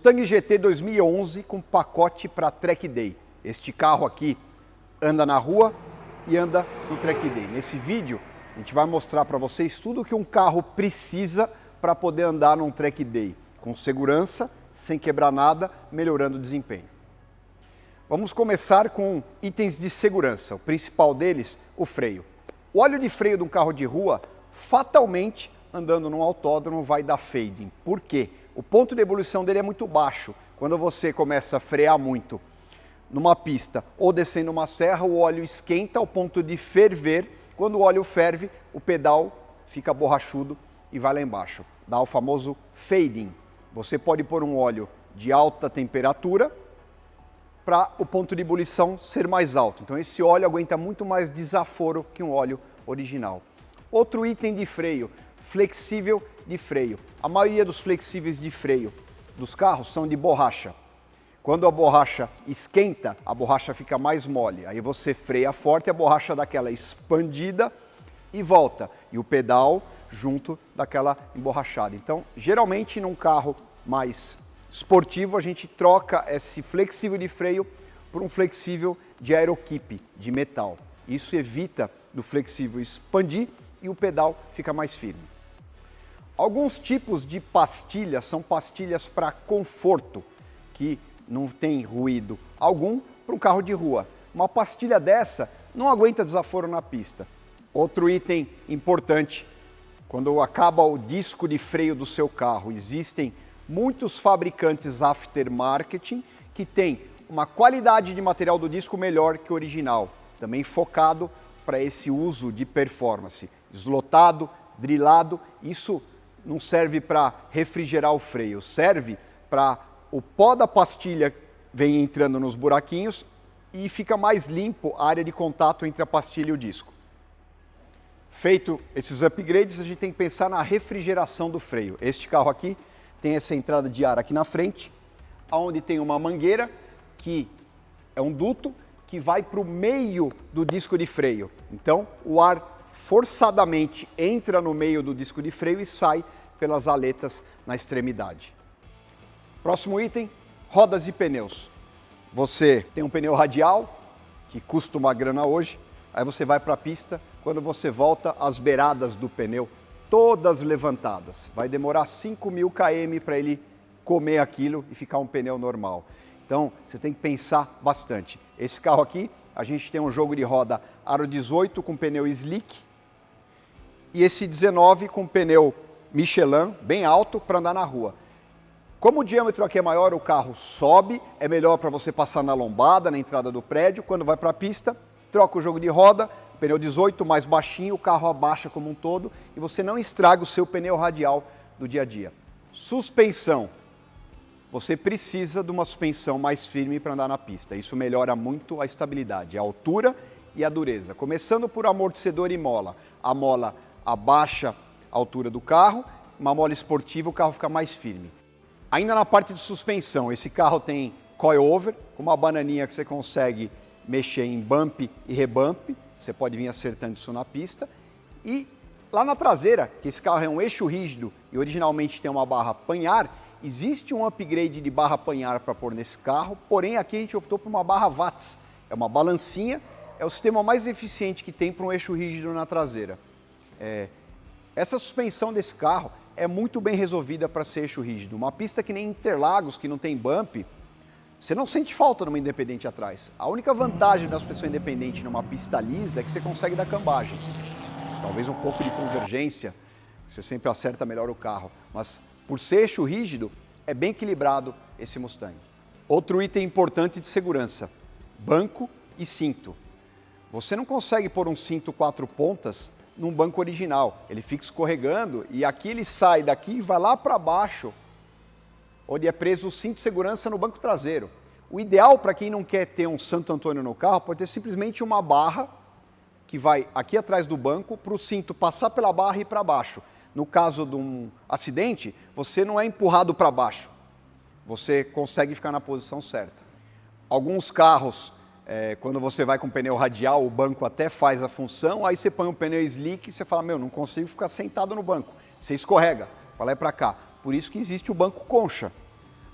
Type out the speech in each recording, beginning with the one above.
Mustang GT 2011 com pacote para Track Day. Este carro aqui anda na rua e anda no Track Day. Nesse vídeo a gente vai mostrar para vocês tudo o que um carro precisa para poder andar num Track Day, com segurança, sem quebrar nada, melhorando o desempenho. Vamos começar com itens de segurança. O principal deles, o freio. O óleo de freio de um carro de rua, fatalmente, andando num autódromo, vai dar fading. Por quê? O ponto de ebulição dele é muito baixo. Quando você começa a frear muito numa pista ou descendo uma serra, o óleo esquenta ao ponto de ferver. Quando o óleo ferve, o pedal fica borrachudo e vai lá embaixo. Dá o famoso fading. Você pode pôr um óleo de alta temperatura para o ponto de ebulição ser mais alto. Então esse óleo aguenta muito mais desaforo que um óleo original. Outro item de freio, flexível de freio. A maioria dos flexíveis de freio dos carros são de borracha. Quando a borracha esquenta, a borracha fica mais mole. Aí você freia forte, a borracha dá aquela expandida e volta. E o pedal junto daquela emborrachada. Então, geralmente num carro mais esportivo, a gente troca esse flexível de freio por um flexível de aeroquipe, de metal. Isso evita do flexível expandir e o pedal fica mais firme. Alguns tipos de pastilhas são pastilhas para conforto, que não tem ruído algum para um carro de rua. Uma pastilha dessa não aguenta desaforo na pista. Outro item importante, quando acaba o disco de freio do seu carro, existem muitos fabricantes aftermarket que têm uma qualidade de material do disco melhor que o original, também focado para esse uso de performance. Eslotado, drilado, isso não serve para refrigerar o freio, serve para o pó da pastilha vem entrando nos buraquinhos e fica mais limpo a área de contato entre a pastilha e o disco. Feito esses upgrades, a gente tem que pensar na refrigeração do freio. Este carro aqui tem essa entrada de ar aqui na frente, onde tem uma mangueira, que é um duto, que vai para o meio do disco de freio. Então, o ar forçadamente entra no meio do disco de freio e sai pelas aletas na extremidade. Próximo item, rodas e pneus. Você tem um pneu radial, que custa uma grana hoje, aí você vai para a pista, quando você volta, as beiradas do pneu todas levantadas. Vai demorar 5.000 km para ele comer aquilo e ficar um pneu normal. Então, você tem que pensar bastante. Esse carro aqui, a gente tem um jogo de roda aro 18 com pneu slick e esse 19 com pneu Michelin, bem alto, para andar na rua. Como o diâmetro aqui é maior, o carro sobe, é melhor para você passar na lombada, na entrada do prédio. Quando vai para a pista, troca o jogo de roda, pneu 18 mais baixinho, o carro abaixa como um todo e você não estraga o seu pneu radial do dia a dia. Suspensão. Você precisa de uma suspensão mais firme para andar na pista. Isso melhora muito a estabilidade, a altura e a dureza. Começando por amortecedor e mola. A mola abaixa a altura do carro, uma mola esportiva, o carro fica mais firme. Ainda na parte de suspensão, esse carro tem coilover, com uma bananinha que você consegue mexer em bump e rebump. Você pode vir acertando isso na pista. E lá na traseira, que esse carro é um eixo rígido e originalmente tem uma barra panhar, existe um upgrade de barra panhar para pôr nesse carro, porém aqui a gente optou por uma barra Watts. É uma balancinha, é o sistema mais eficiente que tem para um eixo rígido na traseira. Essa suspensão desse carro é muito bem resolvida para ser eixo rígido. Uma pista que nem Interlagos, que não tem bump, você não sente falta numa independente atrás. A única vantagem da suspensão independente numa pista lisa é que você consegue dar cambagem. Talvez um pouco de convergência, você sempre acerta melhor o carro. Mas por ser eixo rígido, é bem equilibrado esse Mustang. Outro item importante de segurança, banco e cinto. Você não consegue pôr um cinto 4 pontas num banco original. Ele fica escorregando e aqui ele sai daqui e vai lá para baixo, onde é preso o cinto de segurança no banco traseiro. O ideal para quem não quer ter um Santo Antônio no carro pode ter simplesmente uma barra que vai aqui atrás do banco para o cinto passar pela barra e ir para baixo. No caso de um acidente, você não é empurrado para baixo. Você consegue ficar na posição certa. Alguns carros, quando você vai com pneu radial, o banco até faz a função, aí você põe um pneu slick e você fala, não consigo ficar sentado no banco. Você escorrega, para lá e para cá. Por isso que existe o banco concha.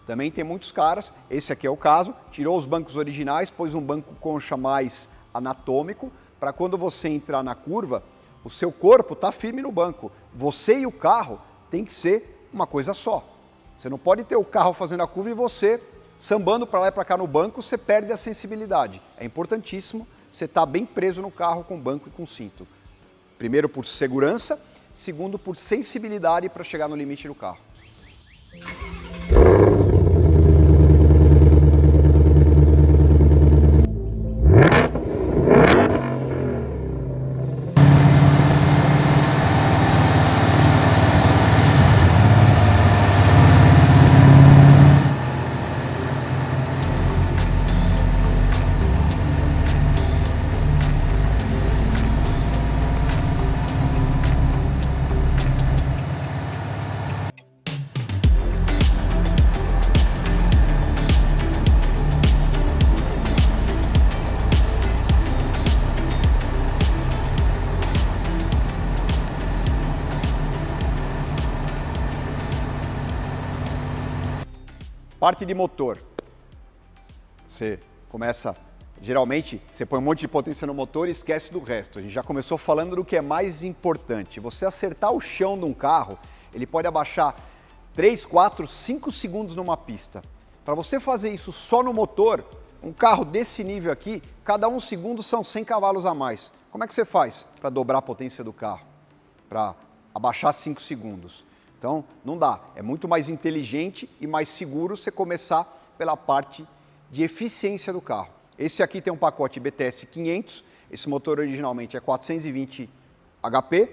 Também tem muitos caras, esse aqui é o caso, tirou os bancos originais, pôs um banco concha mais anatômico, para quando você entrar na curva, o seu corpo está firme no banco. Você e o carro tem que ser uma coisa só. Você não pode ter o carro fazendo a curva e você sambando para lá e para cá no banco, você perde a sensibilidade. É importantíssimo você estar bem preso no carro com banco e com cinto. Primeiro por segurança, segundo por sensibilidade para chegar no limite do carro. Parte de motor. Você começa, geralmente, você põe um monte de potência no motor e esquece do resto. A gente já começou falando do que é mais importante. Você acertar o chão de um carro, ele pode abaixar 3, 4, 5 segundos numa pista. Para você fazer isso só no motor, um carro desse nível aqui, cada 1 segundo são 100 cavalos a mais. Como é que você faz para dobrar a potência do carro? Para abaixar 5 segundos? Então, não dá. É muito mais inteligente e mais seguro você começar pela parte de eficiência do carro. Esse aqui tem um pacote BTS 500, esse motor originalmente é 420 HP,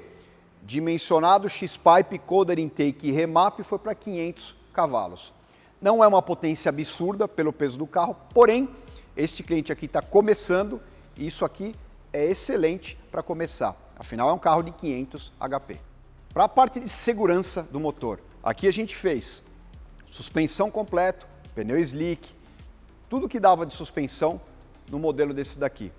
dimensionado X-Pipe, Coder Intake e Remap foi para 500 cavalos. Não é uma potência absurda pelo peso do carro, porém, este cliente aqui está começando e isso aqui é excelente para começar. Afinal, é um carro de 500 HP. Para a parte de segurança do motor, aqui a gente fez suspensão completo, pneu slick, tudo que dava de suspensão no modelo desse daqui.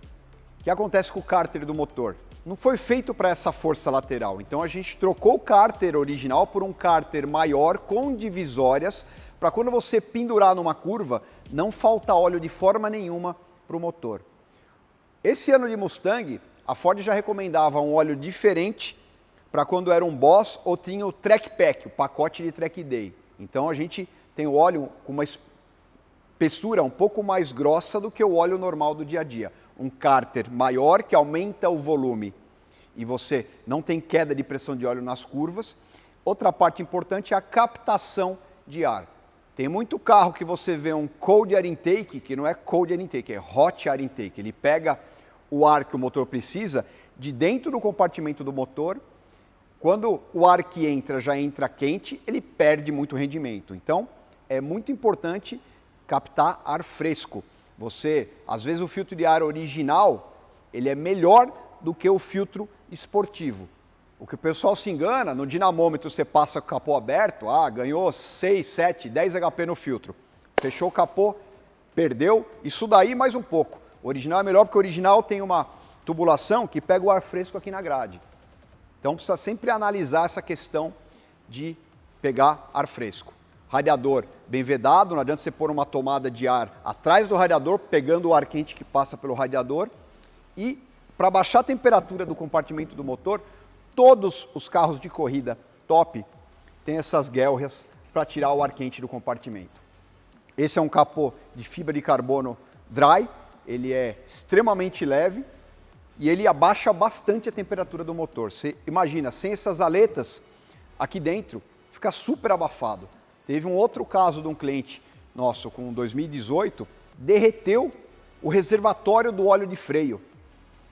O que acontece com o cárter do motor? Não foi feito para essa força lateral, então a gente trocou o cárter original por um cárter maior com divisórias, para quando você pendurar numa curva, não falta óleo de forma nenhuma para o motor. Esse ano de Mustang, a Ford já recomendava um óleo diferente para quando era um Boss ou tinha o Track Pack, o pacote de Track Day. Então a gente tem o óleo com uma espessura um pouco mais grossa do que o óleo normal do dia a dia. Um cárter maior que aumenta o volume e você não tem queda de pressão de óleo nas curvas. Outra parte importante é a captação de ar. Tem muito carro que você vê um Cold Air Intake, que não é Cold Air Intake, é Hot Air Intake. Ele pega o ar que o motor precisa de dentro do compartimento do motor. Quando o ar que entra já entra quente, ele perde muito rendimento. Então, é muito importante captar ar fresco. Às vezes o filtro de ar original, ele é melhor do que o filtro esportivo. O que o pessoal se engana, no dinamômetro você passa com o capô aberto, ganhou 6, 7, 10 HP no filtro. Fechou o capô, perdeu, isso daí mais um pouco. O original é melhor porque o original tem uma tubulação que pega o ar fresco aqui na grade. Então precisa sempre analisar essa questão de pegar ar fresco. Radiador bem vedado, não adianta você pôr uma tomada de ar atrás do radiador, pegando o ar quente que passa pelo radiador. E para baixar a temperatura do compartimento do motor, todos os carros de corrida top têm essas guelras para tirar o ar quente do compartimento. Esse é um capô de fibra de carbono dry, ele é extremamente leve, e ele abaixa bastante a temperatura do motor. Você imagina, sem essas aletas, aqui dentro fica super abafado. Teve um outro caso de um cliente nosso com 2018, derreteu o reservatório do óleo de freio.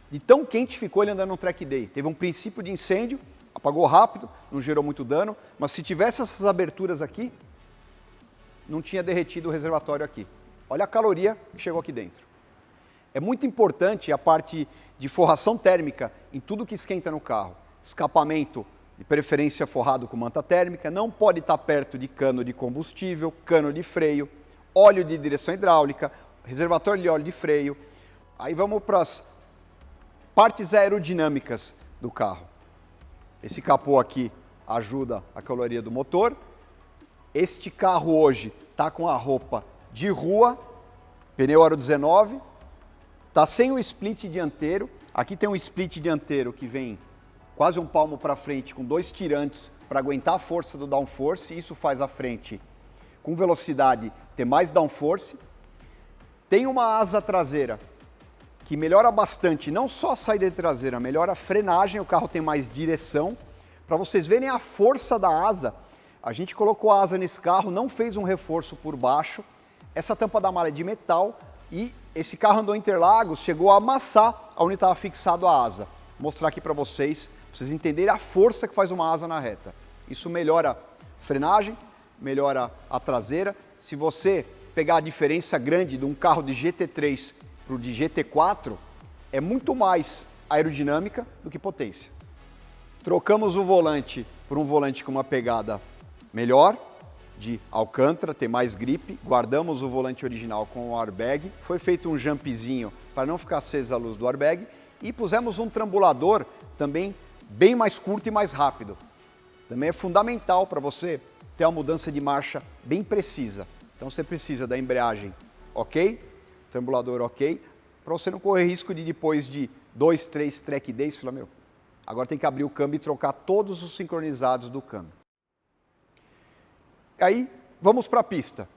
De tão quente ficou ele andando no track day. Teve um princípio de incêndio, apagou rápido, não gerou muito dano, mas se tivesse essas aberturas aqui, não tinha derretido o reservatório aqui. Olha a caloria que chegou aqui dentro. É muito importante a parte de forração térmica em tudo que esquenta no carro. Escapamento, de preferência forrado com manta térmica, não pode estar perto de cano de combustível, cano de freio, óleo de direção hidráulica, reservatório de óleo de freio. Aí vamos para as partes aerodinâmicas do carro. Esse capô aqui ajuda a caloria do motor. Este carro hoje tá com a roupa de rua, pneu aro 19, tá sem o split dianteiro. Aqui tem um split dianteiro que vem quase um palmo para frente com 2 tirantes para aguentar a força do downforce. Isso faz a frente com velocidade ter mais downforce. Tem uma asa traseira que melhora bastante, não só a saída traseira, melhora a frenagem, o carro tem mais direção. Para vocês verem a força da asa, a gente colocou a asa nesse carro, não fez um reforço por baixo. Essa tampa da mala é de metal e esse carro andou em Interlagos, chegou a amassar onde estava fixado a asa. Vou mostrar aqui para vocês entenderem a força que faz uma asa na reta. Isso melhora a frenagem, melhora a traseira. Se você pegar a diferença grande de um carro de GT3 para o de GT4, é muito mais aerodinâmica do que potência. Trocamos o volante por um volante com uma pegada melhor, de Alcântara, ter mais grip. Guardamos o volante original com o airbag. Foi feito um jumpzinho para não ficar acesa a luz do airbag. E pusemos um trambulador também bem mais curto e mais rápido. Também é fundamental para você ter uma mudança de marcha bem precisa. Então você precisa da embreagem ok, trambulador ok, para você não correr risco de depois de 2, 3 track days, falar, meu, agora tem que abrir o câmbio e trocar todos os sincronizados do câmbio. Aí, vamos para a pista.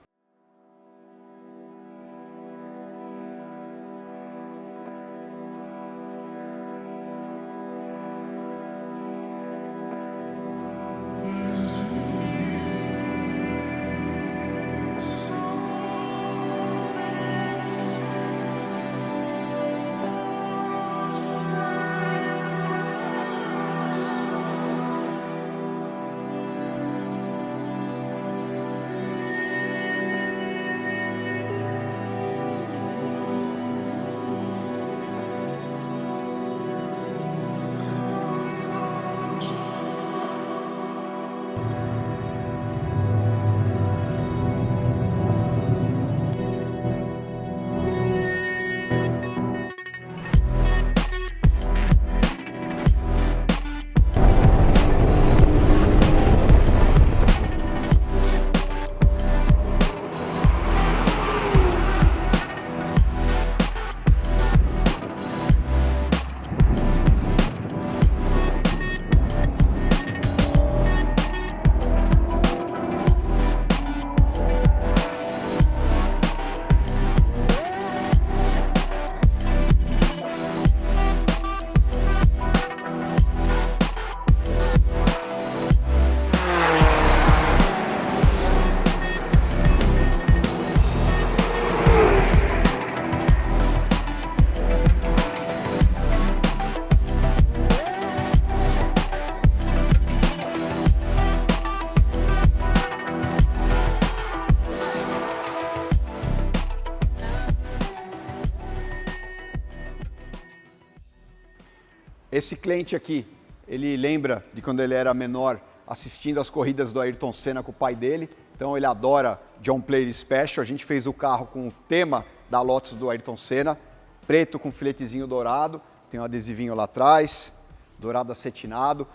Esse cliente aqui, ele lembra de quando ele era menor, assistindo as corridas do Ayrton Senna com o pai dele. Então ele adora John Player Special. A gente fez o carro com o tema da Lotus do Ayrton Senna, preto com filetezinho dourado, tem um adesivinho lá atrás, dourado acetinado.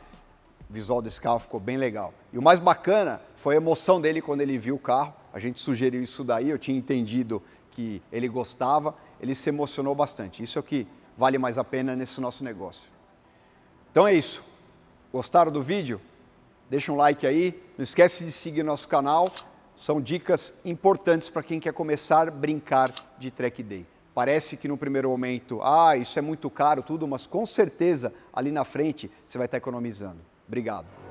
O visual desse carro ficou bem legal. E o mais bacana foi a emoção dele quando ele viu o carro. A gente sugeriu isso daí, eu tinha entendido que ele gostava, ele se emocionou bastante. Isso é o que vale mais a pena nesse nosso negócio. Então é isso. Gostaram do vídeo? Deixa um like aí. Não esquece de seguir nosso canal. São dicas importantes para quem quer começar a brincar de track day. Parece que no primeiro momento, isso é muito caro tudo, mas com certeza ali na frente você vai estar economizando. Obrigado.